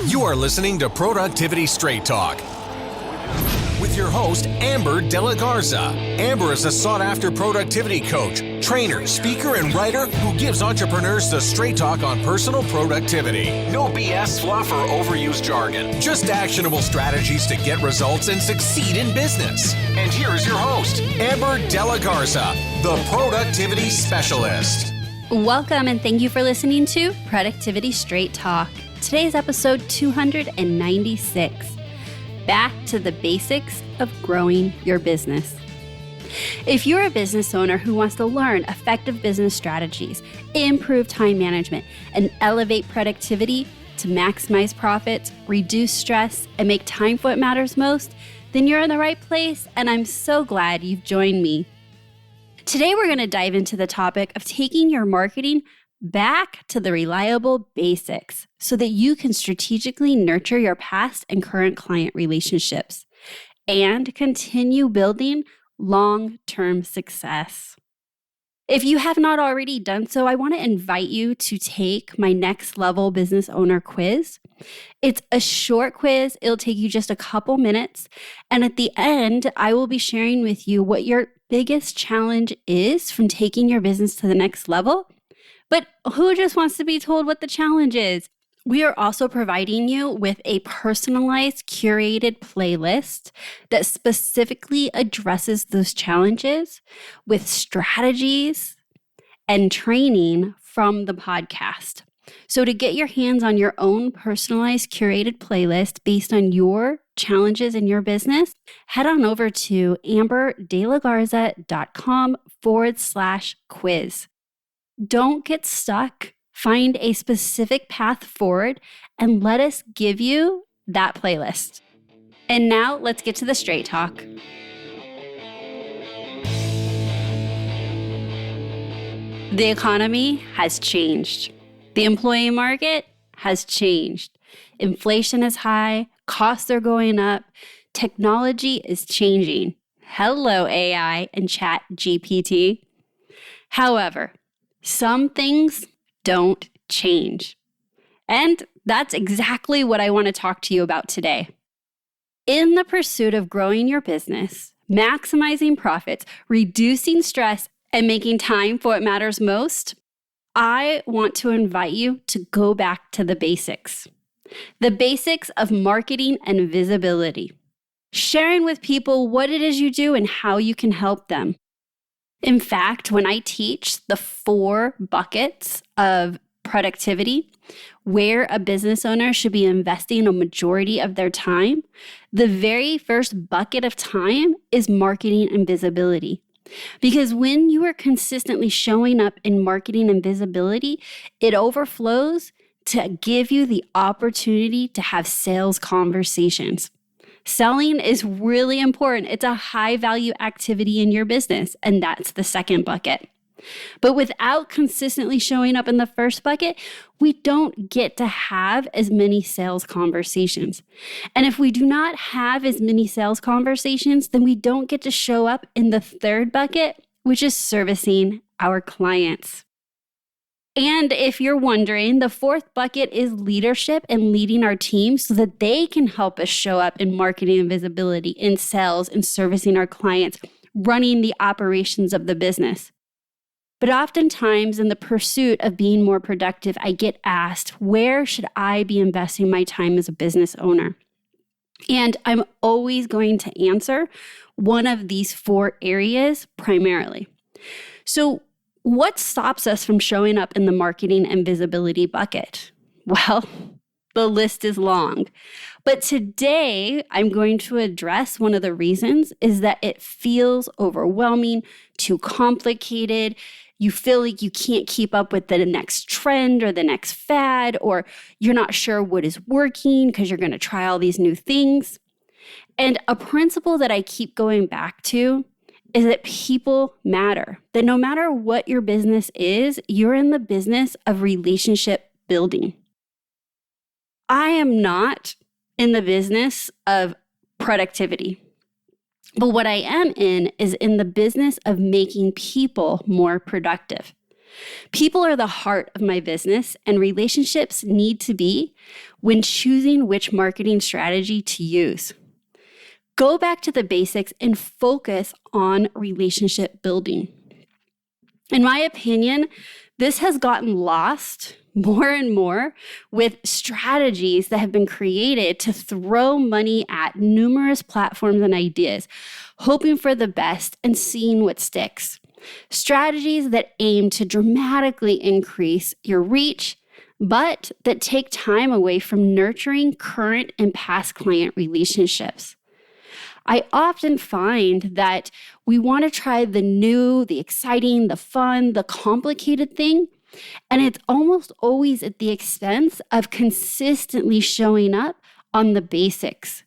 You are listening to Productivity Straight Talk with your host, Amber De La Garza. Amber is a sought-after productivity coach, trainer, speaker, and writer who gives entrepreneurs the straight talk on personal productivity. No BS, fluff, or overused jargon. Just actionable strategies to get results and succeed in business. And here is your host, Amber De La Garza, the Productivity Specialist. Welcome and thank you for listening to Productivity Straight Talk. Today's episode 296. Back to the basics of growing your business. If you're a business owner who wants to learn effective business strategies, improve time management, and elevate productivity to maximize profits, reduce stress, and make time for what matters most, then you're in the right place, and I'm so glad you've joined me. Today, we're going to dive into the topic of taking your marketing back to the reliable basics so that you can strategically nurture your past and current client relationships and continue building long-term success. If you have not already done so, I want to invite you to take my next level business owner quiz. It's a short quiz. It'll take you just a couple minutes. And at the end, I will be sharing with you what your biggest challenge is from taking your business to the next level. But who just wants to be told what the challenge is? We are also providing you with a personalized, curated playlist that specifically addresses those challenges with strategies and training from the podcast. So to get your hands on your own personalized, curated playlist based on your challenges in your business, head on over to amberdelagarza.com/quiz. Don't get stuck. Find a specific path forward and let us give you that playlist. And now let's get to the straight talk. The economy has changed. The employee market has changed. Inflation is high. Costs are going up. Technology is changing. Hello, AI and Chat GPT. However, some things don't change. And that's exactly what I want to talk to you about today. In the pursuit of growing your business, maximizing profits, reducing stress, and making time for what matters most, I want to invite you to go back to the basics. The basics of marketing and visibility. Sharing with people what it is you do and how you can help them. In fact, when I teach the 4 buckets of productivity, where a business owner should be investing a majority of their time, the very first bucket of time is marketing and visibility. Because when you are consistently showing up in marketing and visibility, it overflows to give you the opportunity to have sales conversations. Selling is really important. It's a high value activity in your business, and that's the second bucket. But without consistently showing up in the first bucket, we don't get to have as many sales conversations. And if we do not have as many sales conversations, then we don't get to show up in the third bucket, which is servicing our clients. And if you're wondering, the fourth bucket is leadership and leading our team so that they can help us show up in marketing and visibility, in sales, and servicing our clients, running the operations of the business. But oftentimes in the pursuit of being more productive, I get asked, where should I be investing my time as a business owner? And I'm always going to answer one of these 4 areas primarily. So what stops us from showing up in the marketing and visibility bucket? Well, the list is long. But today, I'm going to address one of the reasons is that it feels overwhelming, too complicated. You feel like you can't keep up with the next trend or the next fad, or you're not sure what is working because you're going to try all these new things. And a principle that I keep going back to is that people matter. That no matter what your business is, you're in the business of relationship building. I am not in the business of productivity. But what I am in is in the business of making people more productive. People are the heart of my business, and relationships need to be when choosing which marketing strategy to use. Go back to the basics and focus on relationship building. In my opinion, this has gotten lost more and more with strategies that have been created to throw money at numerous platforms and ideas, hoping for the best and seeing what sticks. Strategies that aim to dramatically increase your reach, but that take time away from nurturing current and past client relationships. I often find that we want to try the new, the exciting, the fun, the complicated thing, and it's almost always at the expense of consistently showing up on the basics,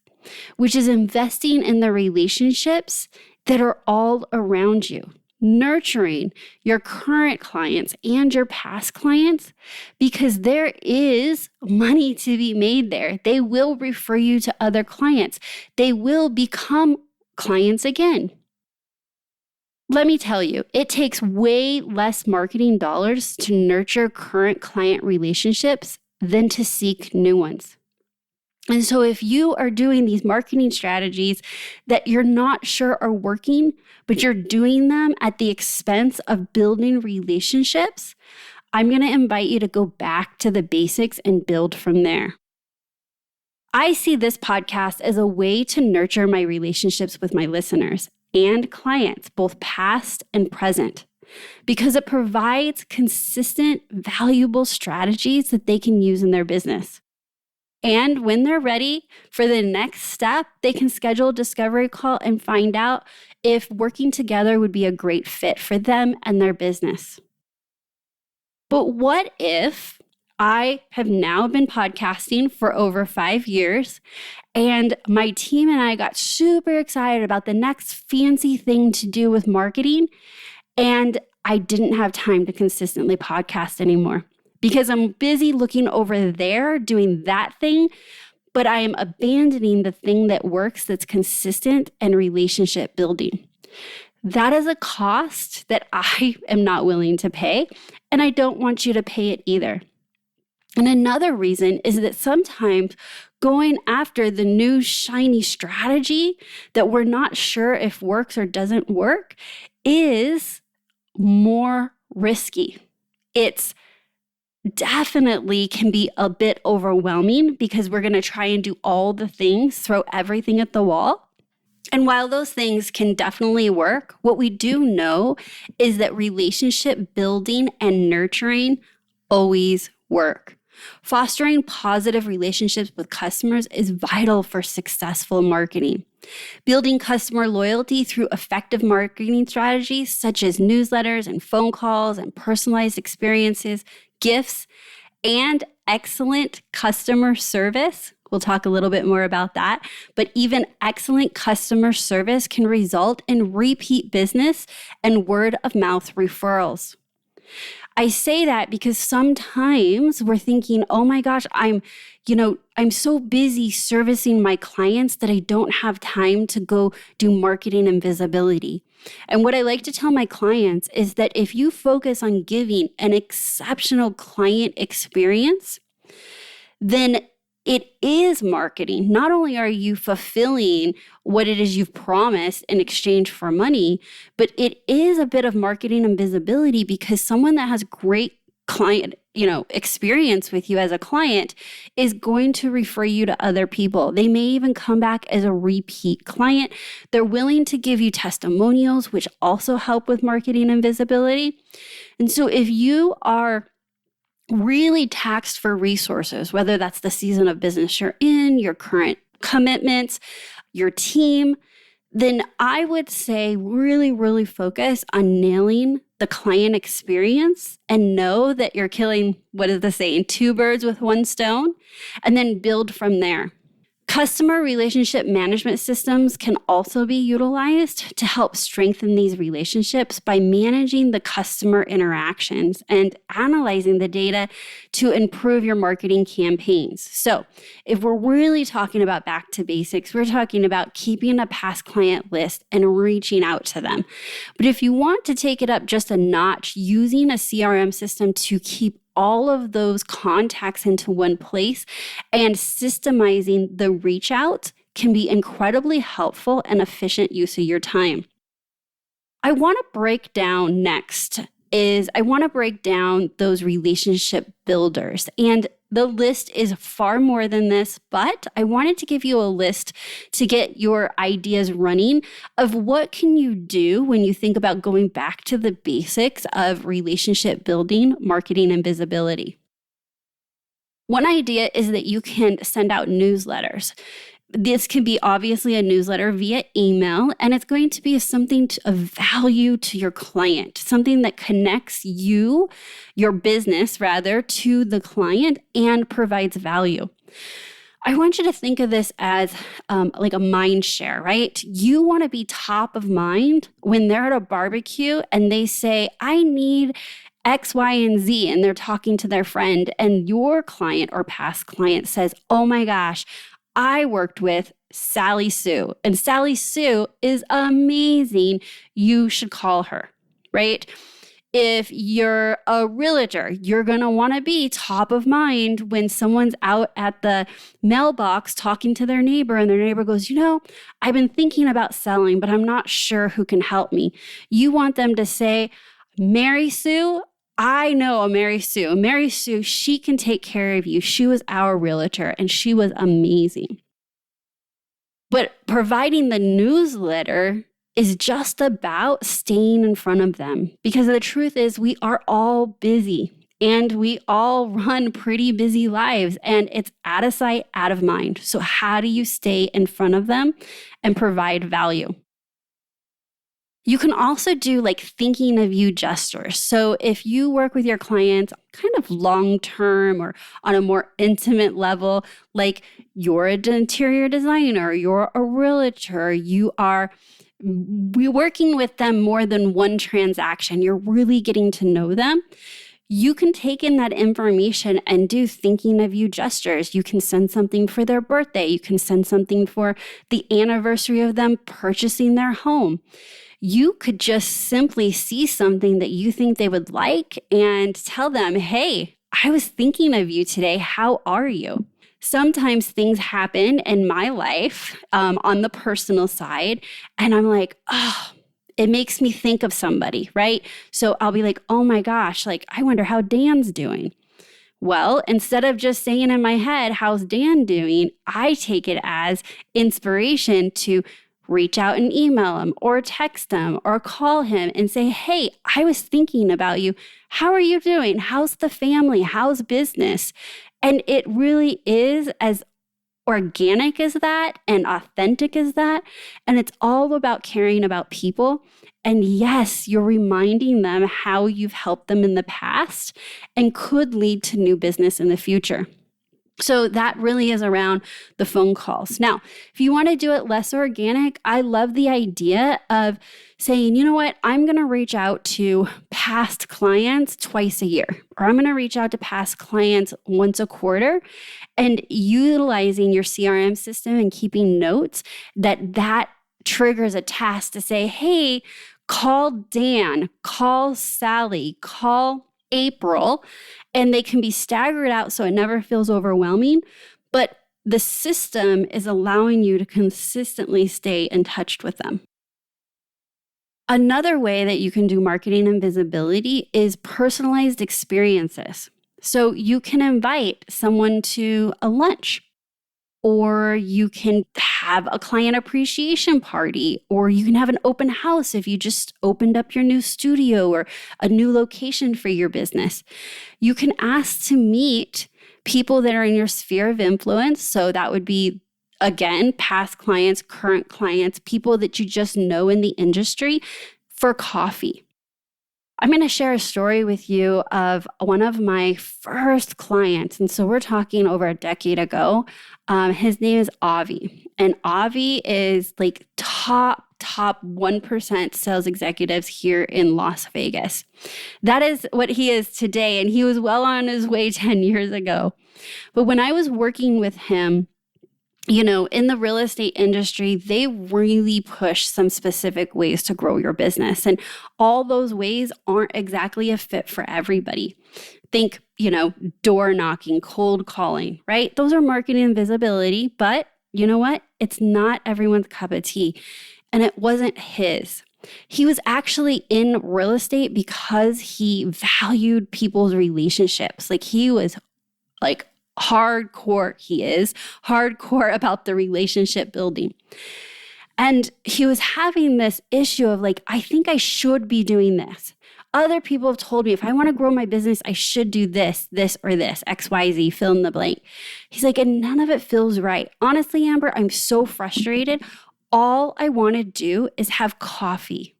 which is investing in the relationships that are all around you, nurturing your current clients and your past clients, because there is money to be made there. They will refer you to other clients. They will become clients again. Let me tell you, it takes way less marketing dollars to nurture current client relationships than to seek new ones. And so if you are doing these marketing strategies that you're not sure are working, but you're doing them at the expense of building relationships, I'm going to invite you to go back to the basics and build from there. I see this podcast as a way to nurture my relationships with my listeners and clients, both past and present, because it provides consistent, valuable strategies that they can use in their business. And when they're ready for the next step, they can schedule a discovery call and find out if working together would be a great fit for them and their business. But what if I have now been podcasting for over 5 years, and my team and I got super excited about the next fancy thing to do with marketing, and I didn't have time to consistently podcast anymore because I'm busy looking over there doing that thing, but I am abandoning the thing that works, that's consistent and relationship building. That is a cost that I am not willing to pay, and I don't want you to pay it either. And another reason is that sometimes going after the new shiny strategy that we're not sure if works or doesn't work is more risky. It's definitely can be a bit overwhelming because we're going to try and do all the things, throw everything at the wall. And while those things can definitely work, what we do know is that relationship building and nurturing always work. Fostering positive relationships with customers is vital for successful marketing. Building customer loyalty through effective marketing strategies such as newsletters and phone calls and personalized experiences, gifts, and excellent customer service. We'll talk a little bit more about that, but even excellent customer service can result in repeat business and word of mouth referrals. I say that because sometimes we're thinking, oh my gosh, I'm so busy servicing my clients that I don't have time to go do marketing and visibility. And what I like to tell my clients is that if you focus on giving an exceptional client experience, then it is marketing. Not only are you fulfilling what it is you've promised in exchange for money, but it is a bit of marketing and visibility because someone that has great client, experience with you as a client is going to refer you to other people. They may even come back as a repeat client. They're willing to give you testimonials, which also help with marketing and visibility. And so if you are really taxed for resources, whether that's the season of business you're in, your current commitments, your team, then I would say really, really focus on nailing the client experience and know that you're killing, what is the saying, 2 birds with 1 stone, and then build from there. Customer relationship management systems can also be utilized to help strengthen these relationships by managing the customer interactions and analyzing the data to improve your marketing campaigns. So, if we're really talking about back to basics, we're talking about keeping a past client list and reaching out to them. But if you want to take it up just a notch, using a CRM system to keep all of those contacts into one place and systemizing the reach out can be incredibly helpful and efficient use of your time. I want to break down those relationship builders. And the list is far more than this, but I wanted to give you a list to get your ideas running of what can you do when you think about going back to the basics of relationship building, marketing, and visibility. One idea is that you can send out newsletters. This can be obviously a newsletter via email, and it's going to be something of value to your client, something that connects your business rather, to the client and provides value. I want you to think of this as like a mind share, right? You want to be top of mind when they're at a barbecue and they say, I need X, Y, and Z, and they're talking to their friend, and your client or past client says, oh my gosh, I worked with Sally Sue, and Sally Sue is amazing. You should call her, right? If you're a realtor, you're going to want to be top of mind when someone's out at the mailbox talking to their neighbor and their neighbor goes, I've been thinking about selling, but I'm not sure who can help me. You want them to say, Mary Sue, I know a Mary Sue. Mary Sue, she can take care of you. She was our realtor and she was amazing. But providing the newsletter is just about staying in front of them, because the truth is we are all busy and we all run pretty busy lives, and it's out of sight, out of mind. So how do you stay in front of them and provide value? You can also do like thinking of you gestures. So if you work with your clients kind of long-term or on a more intimate level, like you're an interior designer, you're a realtor, we're working with them more than one transaction, you're really getting to know them, you can take in that information and do thinking of you gestures. You can send something for their birthday. You can send something for the anniversary of them purchasing their home. You could just simply see something that you think they would like and tell them, hey, I was thinking of you today. How are you? Sometimes things happen in my life on the personal side, and I'm like, oh, it makes me think of somebody, right? So I'll be like, oh my gosh, like, I wonder how Dan's doing. Well, instead of just saying in my head, how's Dan doing? I take it as inspiration to reach out and email him or text him or call him and say, hey, I was thinking about you. How are you doing? How's the family? How's business? And it really is as organic as that and authentic as that. And it's all about caring about people. And yes, you're reminding them how you've helped them in the past and could lead to new business in the future. So that really is around the phone calls. Now, if you want to do it less organic, I love the idea of saying, you know what, I'm going to reach out to past clients twice a year, or I'm going to reach out to past clients once a quarter, and utilizing your CRM system and keeping notes that triggers a task to say, hey, call Dan, call Sally, call April, and they can be staggered out so it never feels overwhelming. But the system is allowing you to consistently stay in touch with them. Another way that you can do marketing and visibility is personalized experiences. So you can invite someone to a lunch, or you can have a client appreciation party, or you can have an open house if you just opened up your new studio or a new location for your business. You can ask to meet people that are in your sphere of influence. So that would be, again, past clients, current clients, people that you just know in the industry, for coffee. I'm going to share a story with you of one of my first clients. And so we're talking over a decade ago. His name is Avi. And Avi is like top 1% sales executives here in Las Vegas. That is what he is today. And he was well on his way 10 years ago. But when I was working with him, you know, in the real estate industry, they really push some specific ways to grow your business. And all those ways aren't exactly a fit for everybody. Think, you know, door knocking, cold calling, right? Those are marketing and visibility, but you know what? It's not everyone's cup of tea. And it wasn't his. He was actually in real estate because he valued people's relationships. Like he was like he is hardcore about the relationship building. And he was having this issue of like, I think I should be doing this. Other people have told me if I want to grow my business, I should do this, or this, X, Y, Z, fill in the blank. He's like, and none of it feels right. Honestly, Amber, I'm so frustrated. All I want to do is have coffee.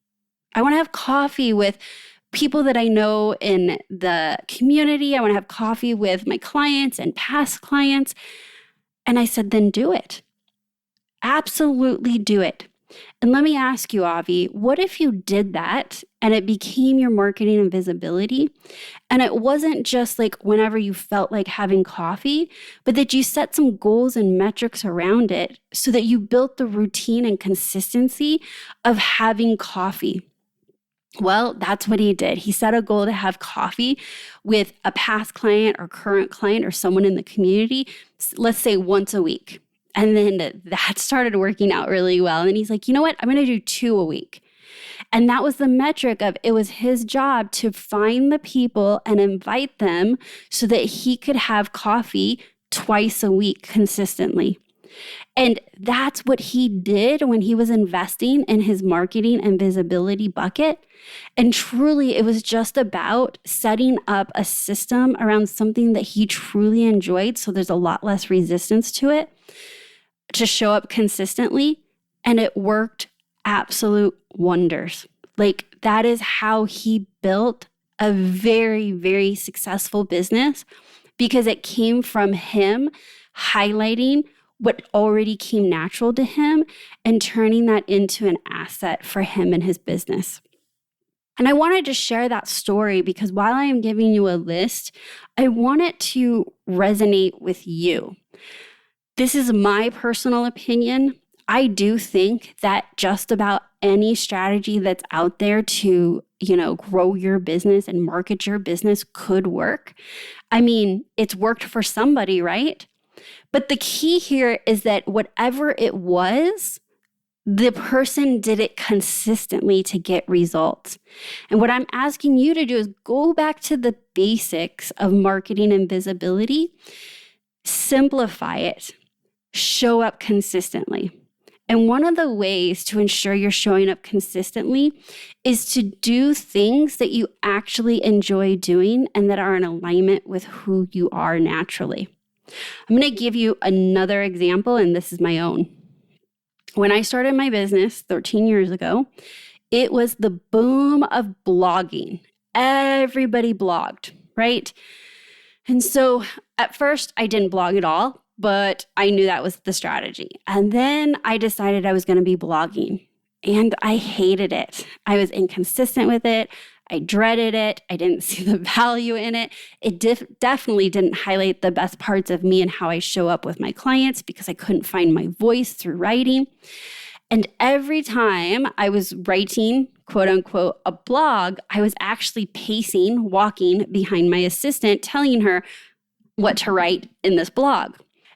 I want to have coffee with people that I know in the community. I want to have coffee with my clients and past clients. And I said, then do it. Absolutely do it. And let me ask you, Avi, what if you did that and it became your marketing and visibility? And it wasn't just like whenever you felt like having coffee, but that you set some goals and metrics around it so that you built the routine and consistency of having coffee. Well, that's what he did. He set a goal to have coffee with a past client or current client or someone in the community, let's say once a week. And then that started working out really well. And he's like, you know what? I'm going to do 2 a week. And that was the metric of it was his job to find the people and invite them so that he could have coffee twice a week consistently. And that's what he did when he was investing in his marketing and visibility bucket. And truly, it was just about setting up a system around something that he truly enjoyed. So there's a lot less resistance to it to show up consistently. And it worked absolute wonders. Like that is how he built a very, very successful business because it came from him highlighting what already came natural to him and turning that into an asset for him and his business. And I wanted to share that story because while I am giving you a list, I want it to resonate with you. This is my personal opinion. I do think that just about any strategy that's out there to, grow your business and market your business could work. I mean, it's worked for somebody, right? But the key here is that whatever it was, the person did it consistently to get results. And what I'm asking you to do is go back to the basics of marketing and visibility, simplify it, show up consistently. And one of the ways to ensure you're showing up consistently is to do things that you actually enjoy doing and that are in alignment with who you are naturally. I'm going to give you another example, and this is my own. When I started my business 13 years ago, it was the boom of blogging. Everybody blogged, right? And so at first, I didn't blog at all, but I knew that was the strategy. And then I decided I was going to be blogging, and I hated it. I was inconsistent with it. I dreaded it. I didn't see the value in it. It definitely didn't highlight the best parts of me and how I show up with my clients because I couldn't find my voice through writing. And every time I was writing, quote unquote, a blog, I was actually walking behind my assistant, telling her what to write in this blog.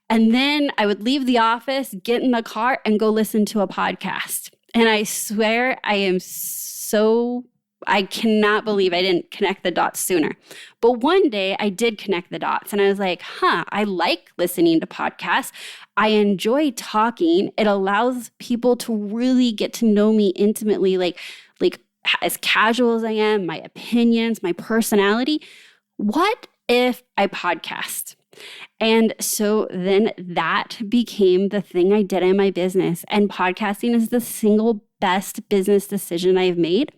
And then I would leave the office, get in the car, and go listen to a podcast. And I swear I cannot believe I didn't connect the dots sooner. But one day I did connect the dots and I was like, I like listening to podcasts. I enjoy talking. It allows people to really get to know me intimately, like as casual as I am, my opinions, my personality. What if I podcast? And so then that became the thing I did in my business. And podcasting is the single best business decision I've made.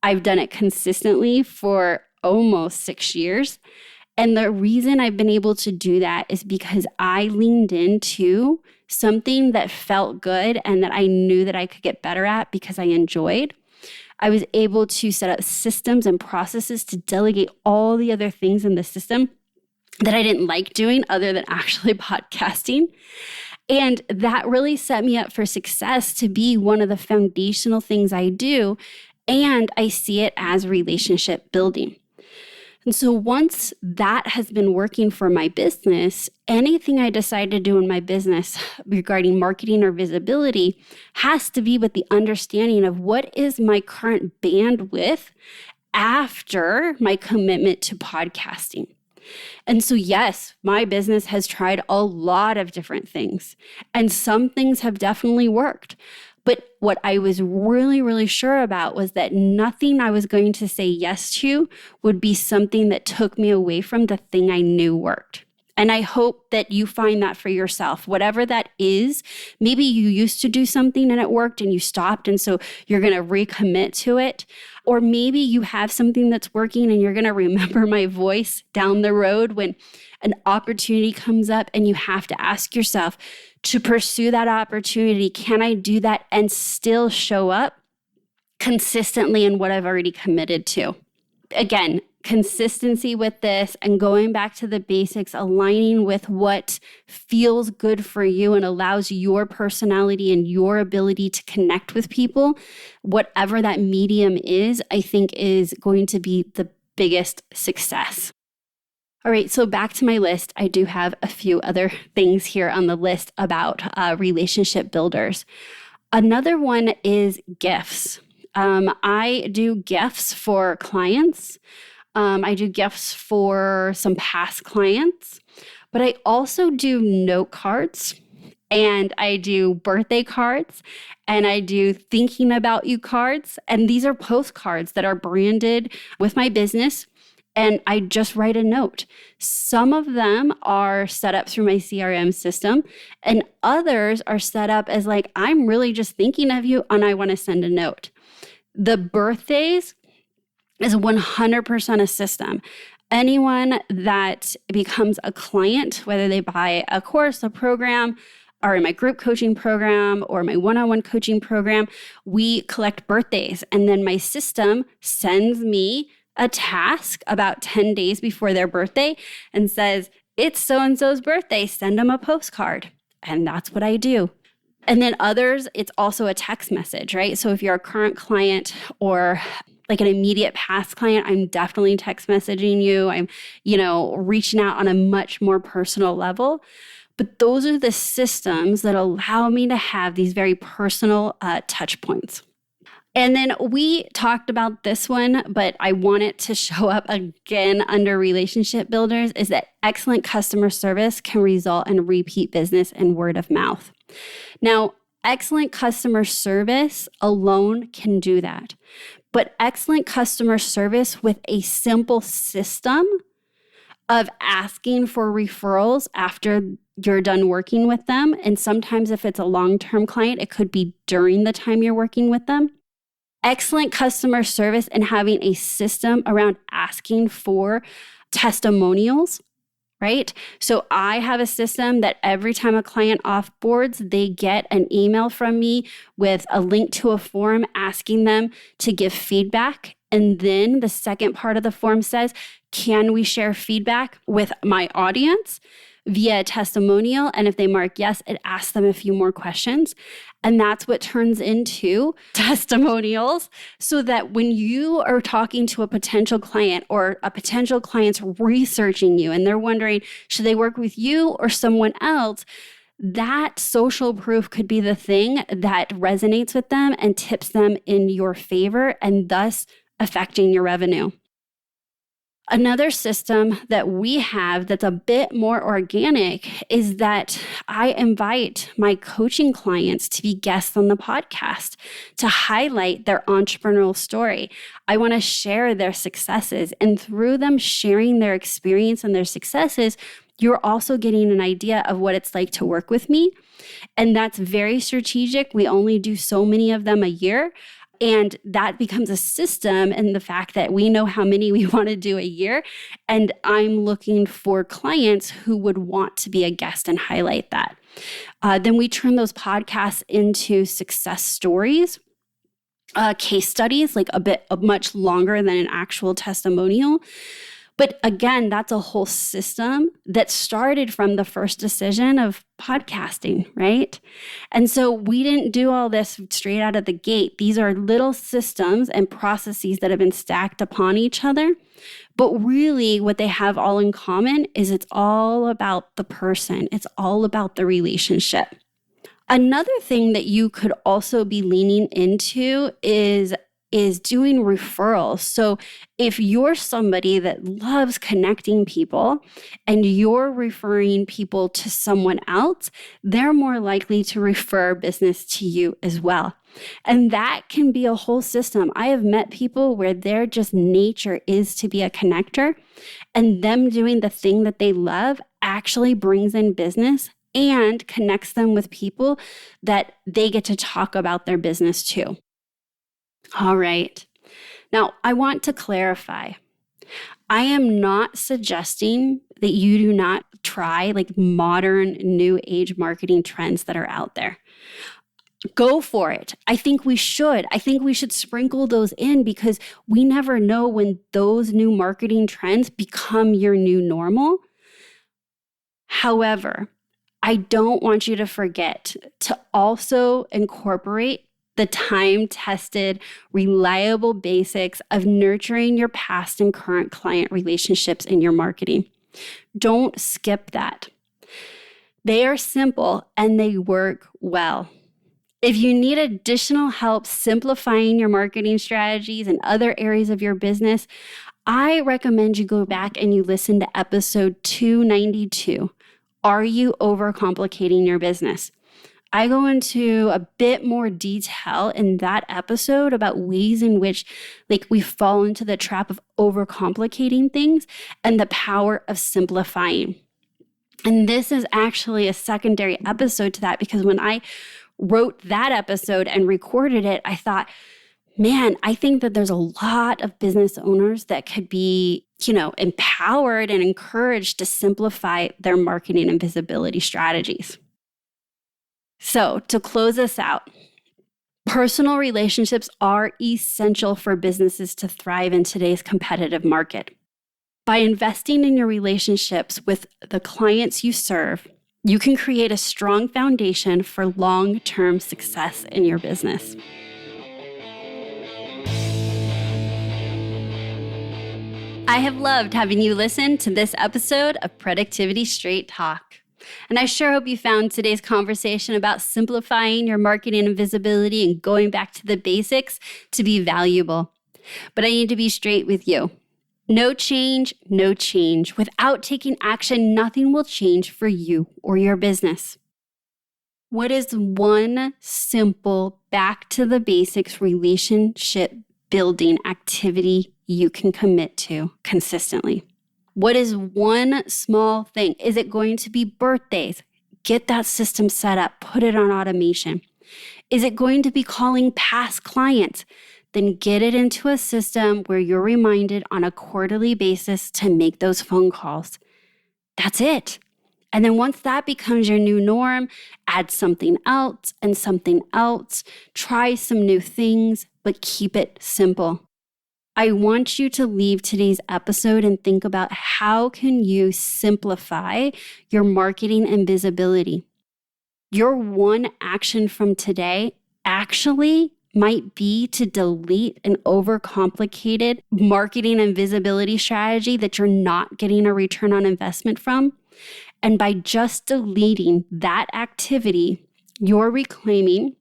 I've done it consistently for almost 6 years. And the reason I've been able to do that is because I leaned into something that felt good and that I knew that I could get better at because I enjoyed. I was able to set up systems and processes to delegate all the other things in the system that I didn't like doing other than actually podcasting. And that really set me up for success to be one of the foundational things I do. And I see it as relationship building. And so once that has been working for my business, anything I decide to do in my business regarding marketing or visibility has to be with the understanding of what is my current bandwidth after my commitment to podcasting. And so, yes, my business has tried a lot of different things, and some things have definitely worked. But what I was really, really sure about was that nothing I was going to say yes to would be something that took me away from the thing I knew worked. And I hope that you find that for yourself, whatever that is. Maybe you used to do something and it worked and you stopped, and so you're going to recommit to it. Or maybe you have something that's working and you're going to remember my voice down the road when an opportunity comes up and you have to ask yourself, to pursue that opportunity, can I do that and still show up consistently in what I've already committed to? Again, consistency with this and going back to the basics, aligning with what feels good for you and allows your personality and your ability to connect with people, whatever that medium is, I think is going to be the biggest success. All right, so back to my list. I do have a few other things here on the list about relationship builders. Another one is gifts. I do gifts for clients. I do gifts for some past clients, but I also do note cards, and I do birthday cards, and I do thinking about you cards. And these are postcards that are branded with my business. And I just write a note. Some of them are set up through my CRM system, and others are set up as like, I'm really just thinking of you and I want to send a note. The birthdays is 100% a system. Anyone that becomes a client, whether they buy a course, a program, or in my group coaching program or my one-on-one coaching program, we collect birthdays. And then my system sends me a task about 10 days before their birthday and says, it's so-and-so's birthday, send them a postcard. And that's what I do. And then others, it's also a text message, right? So if you're a current client or like an immediate past client, I'm definitely text messaging you. I'm, reaching out on a much more personal level. But those are the systems that allow me to have these very personal touch points. And then we talked about this one, but I want it to show up again under relationship builders, is that excellent customer service can result in repeat business and word of mouth. Now, excellent customer service alone can do that, but excellent customer service with a simple system of asking for referrals after you're done working with them. And sometimes if it's a long-term client, it could be during the time you're working with them. Excellent customer service and having a system around asking for testimonials, right? So I have a system that every time a client offboards, they get an email from me with a link to a form asking them to give feedback. And then the second part of the form says, can we share feedback with my audience via a testimonial? And if they mark yes, it asks them a few more questions. And that's what turns into testimonials, so that when you are talking to a potential client or a potential client's researching you and they're wondering, should they work with you or someone else? That social proof could be the thing that resonates with them and tips them in your favor and thus affecting your revenue. Another system that we have that's a bit more organic is that I invite my coaching clients to be guests on the podcast to highlight their entrepreneurial story. I want to share their successes, and through them sharing their experience and their successes, you're also getting an idea of what it's like to work with me. And that's very strategic. We only do so many of them a year. And that becomes a system, and the fact that we know how many we want to do a year. And I'm looking for clients who would want to be a guest and highlight that. Then we turn those podcasts into success stories, case studies, like much longer than an actual testimonial. But again, that's a whole system that started from the first decision of podcasting, right? And so we didn't do all this straight out of the gate. These are little systems and processes that have been stacked upon each other. But really what they have all in common is it's all about the person. It's all about the relationship. Another thing that you could also be leaning into is doing referrals. So if you're somebody that loves connecting people and you're referring people to someone else, they're more likely to refer business to you as well. And that can be a whole system. I have met people where their just nature is to be a connector, and them doing the thing that they love actually brings in business and connects them with people that they get to talk about their business to. All right. Now, I want to clarify. I am not suggesting that you do not try like modern new age marketing trends that are out there. Go for it. I think we should. I think we should sprinkle those in because we never know when those new marketing trends become your new normal. However, I don't want you to forget to also incorporate the time-tested, reliable basics of nurturing your past and current client relationships in your marketing. Don't skip that. They are simple and they work well. If you need additional help simplifying your marketing strategies and other areas of your business, I recommend you go back and you listen to episode 292. Are you overcomplicating your business? I go into a bit more detail in that episode about ways in which we fall into the trap of overcomplicating things and the power of simplifying. And this is actually a secondary episode to that because when I wrote that episode and recorded it, I thought, man, I think that there's a lot of business owners that could be, empowered and encouraged to simplify their marketing and visibility strategies. So to close us out, personal relationships are essential for businesses to thrive in today's competitive market. By investing in your relationships with the clients you serve, you can create a strong foundation for long-term success in your business. I have loved having you listen to this episode of Productivity Straight Talk. And I sure hope you found today's conversation about simplifying your marketing and visibility and going back to the basics to be valuable. But I need to be straight with you. No change, no change. Without taking action, nothing will change for you or your business. What is one simple back to the basics relationship building activity you can commit to consistently? What is one small thing? Is it going to be birthdays? Get that system set up, put it on automation. Is it going to be calling past clients? Then get it into a system where you're reminded on a quarterly basis to make those phone calls. That's it. And then once that becomes your new norm, add something else and something else. Try some new things, but keep it simple. I want you to leave today's episode and think about how can you simplify your marketing and visibility. Your one action from today actually might be to delete an overcomplicated marketing and visibility strategy that you're not getting a return on investment from. And by just deleting that activity, you're reclaiming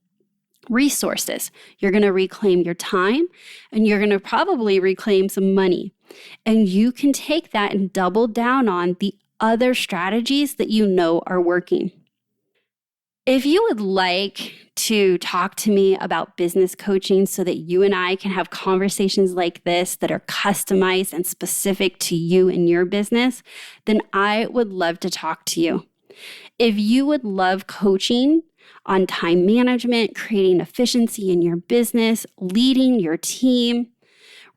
resources. You're going to reclaim your time and you're going to probably reclaim some money. And you can take that and double down on the other strategies that you know are working. If you would like to talk to me about business coaching so that you and I can have conversations like this that are customized and specific to you and your business, then I would love to talk to you. If you would love coaching on time management, creating efficiency in your business, leading your team,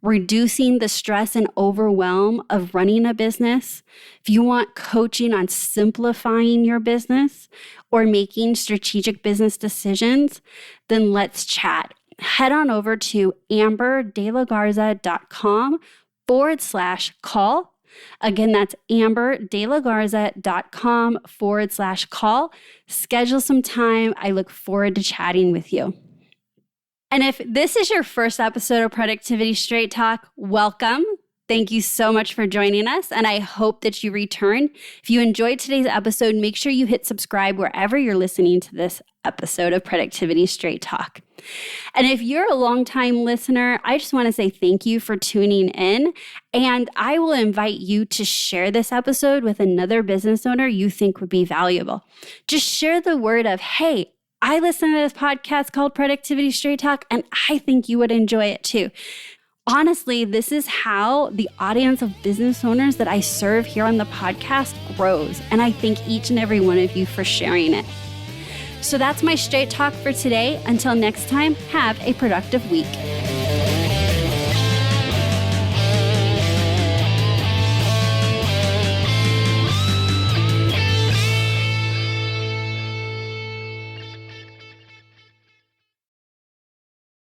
reducing the stress and overwhelm of running a business, if you want coaching on simplifying your business or making strategic business decisions, then let's chat. Head on over to amberdelagarza.com/call. Again, that's amberdelagarza.com/call. Schedule some time. I look forward to chatting with you. And if this is your first episode of Productivity Straight Talk, welcome. Thank you so much for joining us, and I hope that you return. If you enjoyed today's episode, make sure you hit subscribe wherever you're listening to this episode of Productivity Straight Talk. And if you're a longtime listener, I just want to say thank you for tuning in, and I will invite you to share this episode with another business owner you think would be valuable. Just share the word of, hey, I listen to this podcast called Productivity Straight Talk, and I think you would enjoy it too. Honestly, this is how the audience of business owners that I serve here on the podcast grows, and I thank each and every one of you for sharing it. So that's my straight talk for today. Until next time, have a productive week.